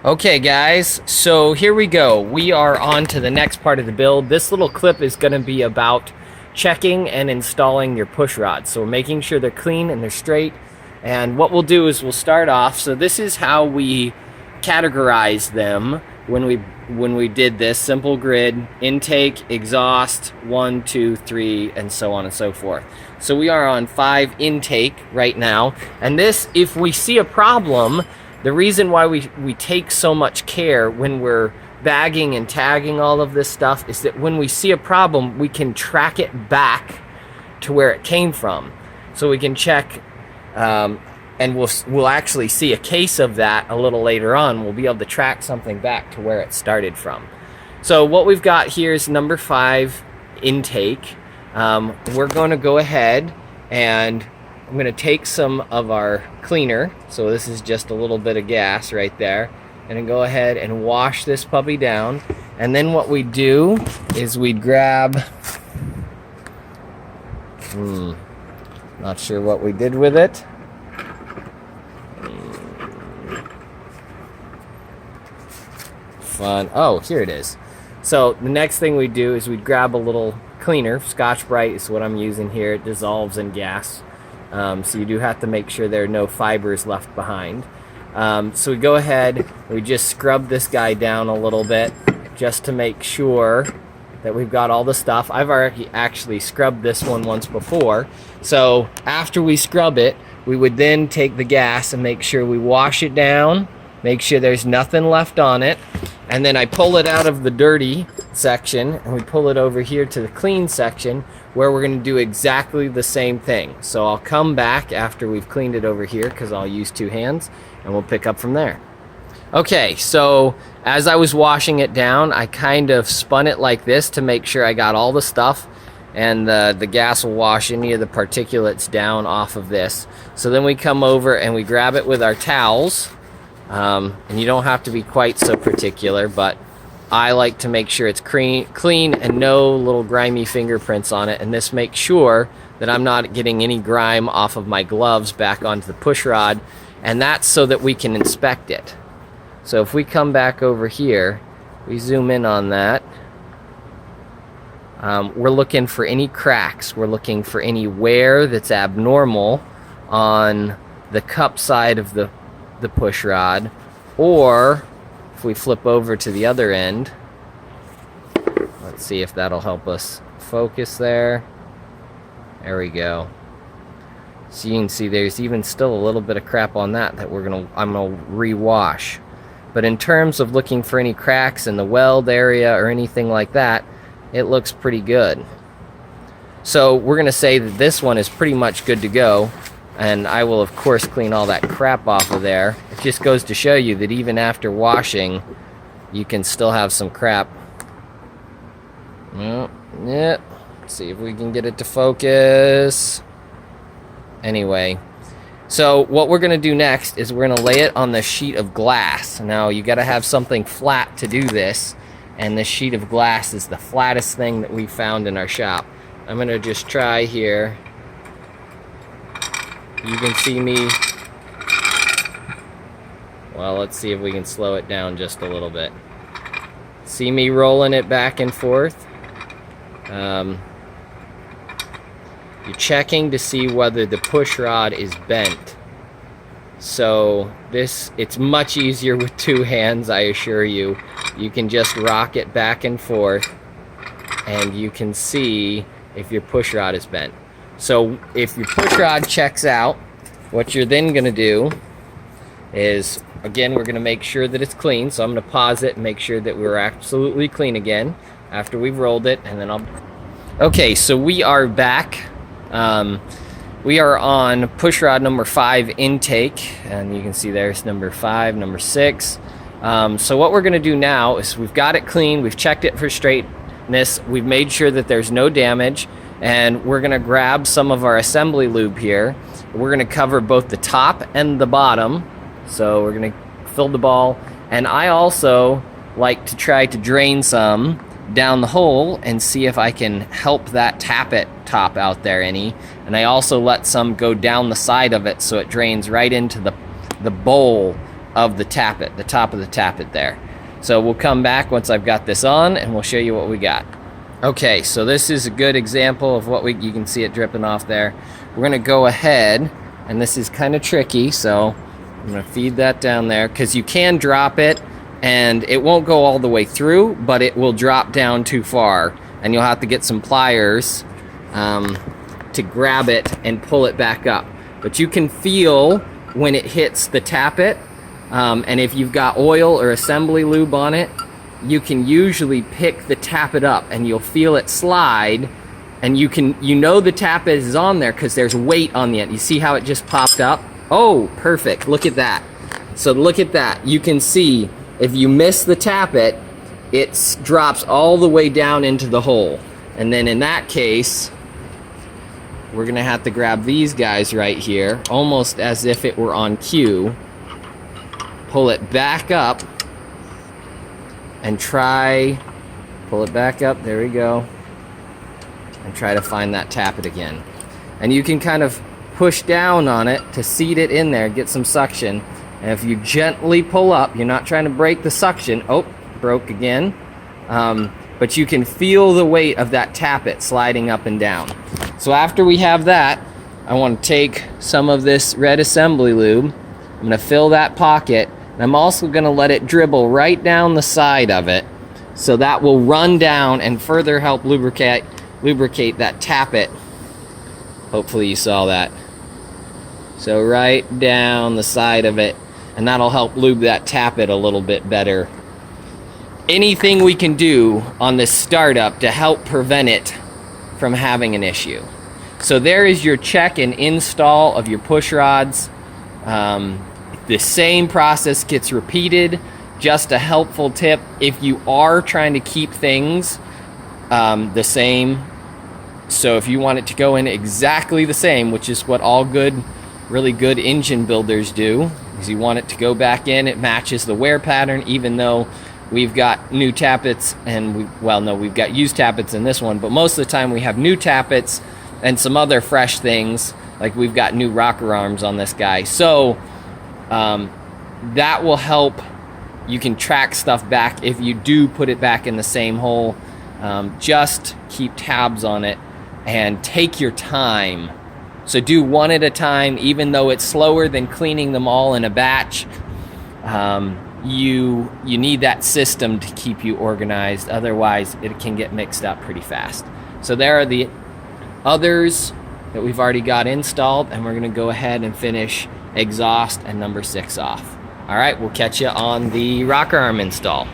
Okay guys, so here we go. We are on to the next part of the build. This little clip is going to be about checking and installing your push rods. So we're making sure they're clean and they're straight. And what we'll do is we'll start off. So this is how we categorize them when we did this simple grid: intake, exhaust, 1, 2, 3, and so on and so forth. So we are on 5 intake right now. And this, if we see a problem, the reason why we take so much care when we're bagging and tagging all of this stuff is that when we see a problem, we can track it back to where it came from. So we can check, and we'll actually see a case of that a little later on. We'll be able to track something back to where it started from. So what we've got here is number 5 intake. We're going to go ahead and I'm going to take some of our cleaner, so this is just a little bit of gas right there, and then go ahead and wash this puppy down. And then what we do is we grab, not sure what we did with it. Fun. Oh, here it is. So the next thing we do is we grab a little cleaner. Scotch-Brite is what I'm using here. It dissolves in gas. So you do have to make sure there are no fibers left behind. So we go ahead, we just scrub this guy down a little bit just to make sure that we've got all the stuff. I've already actually scrubbed this one once before. So after we scrub it, we would then take the gas and make sure we wash it down, make sure there's nothing left on it. And then I pull it out of the dirty section and we pull it over here to the clean section, where we're going to do exactly the same thing. So I'll come back after we've cleaned it over here, because I'll use 2 hands, and we'll pick up from there. Okay, so as I was washing it down, I kind of spun it like this to make sure I got all the stuff, and the gas will wash any of the particulates down off of this. So then we come over and we grab it with our towels, and you don't have to be quite so particular, but I like to make sure it's clean and no little grimy fingerprints on it, and this makes sure that I'm not getting any grime off of my gloves back onto the push rod, and that's so that we can inspect it. So if we come back over here, we zoom in on that, we're looking for any cracks, we're looking for any wear that's abnormal on the cup side of the push rod, or if we flip over to the other end, let's see if that'll help us focus there. There we go. So you can see there's even still a little bit of crap on that I'm gonna rewash. But in terms of looking for any cracks in the weld area or anything like that, it looks pretty good. So we're gonna say that this one is pretty much good to go. And I will, of course, clean all that crap off of there. It just goes to show you that even after washing, you can still have some crap. Yeah. Let's see if we can get it to focus. Anyway, so what we're going to do next is we're going to lay it on the sheet of glass. Now, you got to have something flat to do this, and this sheet of glass is the flattest thing that we found in our shop. I'm going to just try here. You can see me. Well, let's see if we can slow it down just a little bit. See me rolling it back and forth. You're checking to see whether the push rod is bent. So it's much easier with 2 hands, I assure you. You can just rock it back and forth, and you can see if your push rod is bent. So if your push rod checks out, what you're then going to do is, again, we're going to make sure that it's clean. So I'm going to pause it and make sure that we're absolutely clean again after we've rolled it, and then Okay, so we are back. We are on push rod number 5 intake, and you can see there's number 5, number 6. So what we're going to do now is we've got it clean, we've checked it for straightness, we've made sure that there's no damage, and we're going to grab some of our assembly lube here. We're going to cover both the top and the bottom. So we're going to fill the ball, and I also like to try to drain some down the hole and see if I can help that tappet top out there any. And I also let some go down the side of it so it drains right into the bowl of the tappet, the top of the tappet there. So we'll come back once I've got this on and we'll show you what we got. Okay, so this is a good example of what you can see it dripping off there. We're gonna go ahead, and this is kind of tricky, so I'm gonna feed that down there, because you can drop it and it won't go all the way through, but it will drop down too far, and you'll have to get some pliers to grab it and pull it back up. But you can feel when it hits the tappet, and if you've got oil or assembly lube on it, you can usually pick the tappet up and you'll feel it slide, and you know the tappet is on there because there's weight on the end. You see how it just popped up? Oh, perfect. Look at that. So look at that. You can see if you miss the tappet, it drops all the way down into the hole. And then in that case, we're gonna have to grab these guys right here, almost as if it were on cue, pull it back up, and pull it back up, there we go, and try to find that tappet again. And you can kind of push down on it to seat it in there, get some suction, and if you gently pull up, you're not trying to break the suction, oh, broke again, but you can feel the weight of that tappet sliding up and down. So after we have that, I want to take some of this red assembly lube, I'm going to fill that pocket, and I'm also going to let it dribble right down the side of it, so that will run down and further help lubricate that tappet. Hopefully you saw that. So right down the side of it, and that'll help lube that tappet a little bit better. Anything we can do on this startup to help prevent it from having an issue. So there is your check and install of your push rods. The same process gets repeated. Just a helpful tip, if you are trying to keep things the same, so if you want it to go in exactly the same, which is what all really good engine builders do, because you want it to go back in, it matches the wear pattern, even though we've got new tappets and we've got used tappets in this one, but most of the time we have new tappets and some other fresh things, like we've got new rocker arms on this guy. So that will help. You can track stuff back if you do put it back in the same hole. Just keep tabs on it and take your time. So do one at a time, even though it's slower than cleaning them all in a batch. You need that system to keep you organized, otherwise it can get mixed up pretty fast. So there are the others that we've already got installed, and we're going to go ahead and finish exhaust and number 6 off. All right, we'll catch you on the rocker arm install.